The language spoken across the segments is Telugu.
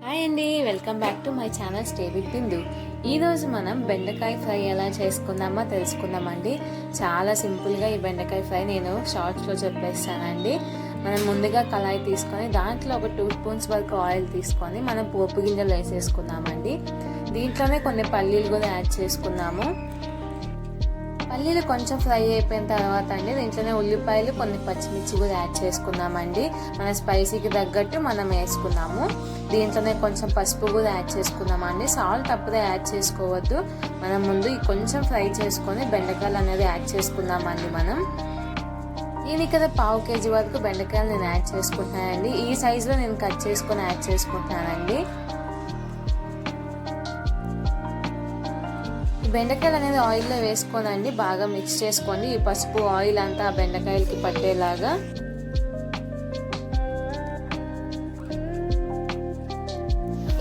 హాయ్ అండి, welcome back to my channel stay with Bindu. ఈరోజు మనం బెండకాయ ఫ్రై ఎలా చేసుకుందామో తెలుసుకుందామండి. చాలా సింపుల్గా ఈ బెండకాయ ఫ్రై నేను షార్ట్స్లో చెప్పేస్తానండి. మనం ముందుగా కళాయి తీసుకొని దాంట్లో ఒక 2 స్పూన్స్ వరకు ఆయిల్ తీసుకొని మనం పోపు గింజలు వేసేసుకుందామండి. దీంట్లోనే కొన్ని పల్లీలు కూడా యాడ్ చేసుకుందాము. పల్లీలు కొంచెం ఫ్రై అయిపోయిన తర్వాత అండి దీంట్లోనే ఉల్లిపాయలు కొన్ని పచ్చిమిర్చి కూడా యాడ్ చేసుకుందామండి. మన స్పైసీకి తగ్గట్టు మనం వేసుకున్నాము. దీంట్లోనే కొంచెం పసుపు కూడా యాడ్ చేసుకుందామండి. సాల్ట్ అప్పుడే యాడ్ చేసుకోవద్దు, మనం ముందు కొంచెం ఫ్రై చేసుకొని బెండకాయలు అనేది యాడ్ చేసుకుందామండి. మనం నేను ఇక్కడ 1/2 kg వరకు బెండకాయలు నేను యాడ్ చేసుకుంటున్నానండి. ఈ సైజులో నేను కట్ చేసుకొని యాడ్ చేసుకుంటున్నానండి. ఈ బెండకాయలు అనేది ఆయిల్లో వేసుకోనండి బాగా మిక్స్ చేసుకోండి. ఈ పసుపు ఆయిల్ అంతా ఆ బెండకాయలకి పట్టేలాగా.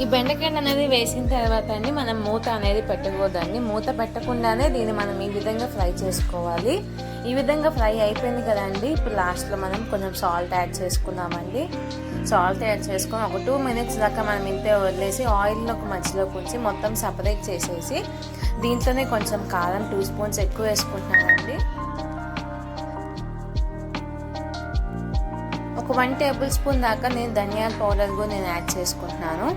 ఈ బెండకాయలు అనేది వేసిన తర్వాత అండి మనం మూత అనేది పెట్టకూడదండి. మూత పెట్టకుండానే దీన్ని మనం ఈ విధంగా ఫ్రై చేసుకోవాలి. ఈ విధంగా ఫ్రై అయిపోయింది కదండి. ఇప్పుడు లాస్ట్లో మనం కొంచెం సాల్ట్ యాడ్ చేసుకుందామండి. సాల్ట్ యాడ్ చేసుకొని ఒక 2 minutes దాకా మనం ఇంతే వదిలేసి ఆయిల్లో మధ్యలో కొంచెం మొత్తం సపరేట్ చేసేసి దీంట్లోనే కొంచెం కారం 2 స్పూన్స్ ఎక్కువ వేసుకుంటున్నానండి. ఒక 1 టేబుల్ స్పూన్ దాకా నేను ధనియాల పౌడర్ కూడా నేను యాడ్ చేసుకుంటున్నాను.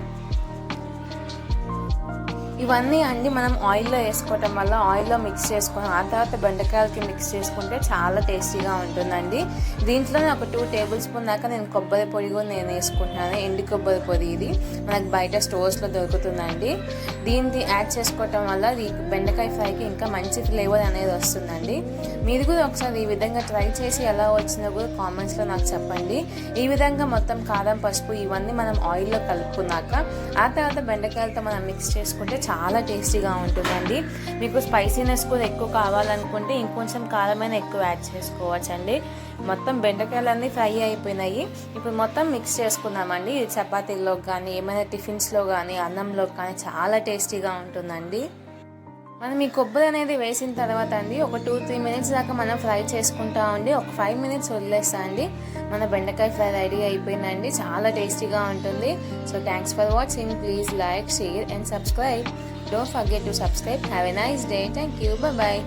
ఇవన్నీ అండి మనం ఆయిల్లో వేసుకోవటం వల్ల ఆయిల్లో మిక్స్ చేసుకొని ఆ తర్వాత బెండకాయలకి మిక్స్ చేసుకుంటే చాలా టేస్టీగా ఉంటుందండి. దీంట్లోనే ఒక 2 టేబుల్ స్పూన్ దాకా నేను కొబ్బరి పొడి కూడా నేను వేసుకుంటున్నాను. ఎండు కొబ్బరి పొడి, ఇది మనకు బయట స్టోర్స్లో దొరుకుతుందండి. దీన్ని యాడ్ చేసుకోవటం వల్ల ఈ బెండకాయ ఫ్రైకి ఇంకా మంచి ఫ్లేవర్ అనేది వస్తుందండి. మీరు కూడా ఒకసారి ఈ విధంగా ట్రై చేసి ఎలా వచ్చినా కూడా కామెంట్స్లో నాకు చెప్పండి. ఈ విధంగా మొత్తం కారం, పసుపు ఇవన్నీ మనం ఆయిల్లో కలుపుకున్నాక ఆ తర్వాత బెండకాయలతో మనం మిక్స్ చేసుకుంటే చాలా టేస్టీగా ఉంటుందండి. మీకు స్పైసీనెస్ కూడా ఎక్కువ కావాలనుకుంటే ఇంకొంచెం కారమైన ఎక్కువ యాడ్ చేసుకోవచ్చండి. మొత్తం బెండకాయలన్నీ ఫ్రై అయిపోయినాయి. ఇప్పుడు మొత్తం మిక్స్ చేసుకుందామండి. చపాతీల్లోకి కానీ ఏమైనా టిఫిన్స్లో కానీ అన్నంలోకి కానీ చాలా టేస్టీగా ఉంటుందండి. మనం ఈ కొబ్బరి అనేది వేసిన తర్వాత అండి ఒక 2-3 minutes దాకా మనం ఫ్రై చేసుకుంటా ఉండి ఒక 5 minutes వదిలేస్తా అండి. మన బెండకాయ ఫ్రై రెడీ అయిపోయిందండి. చాలా టేస్టీగా ఉంటుంది. So thanks for watching. Please like, share and subscribe. Don't forget to subscribe. Have a nice day. Thank you. Bye bye.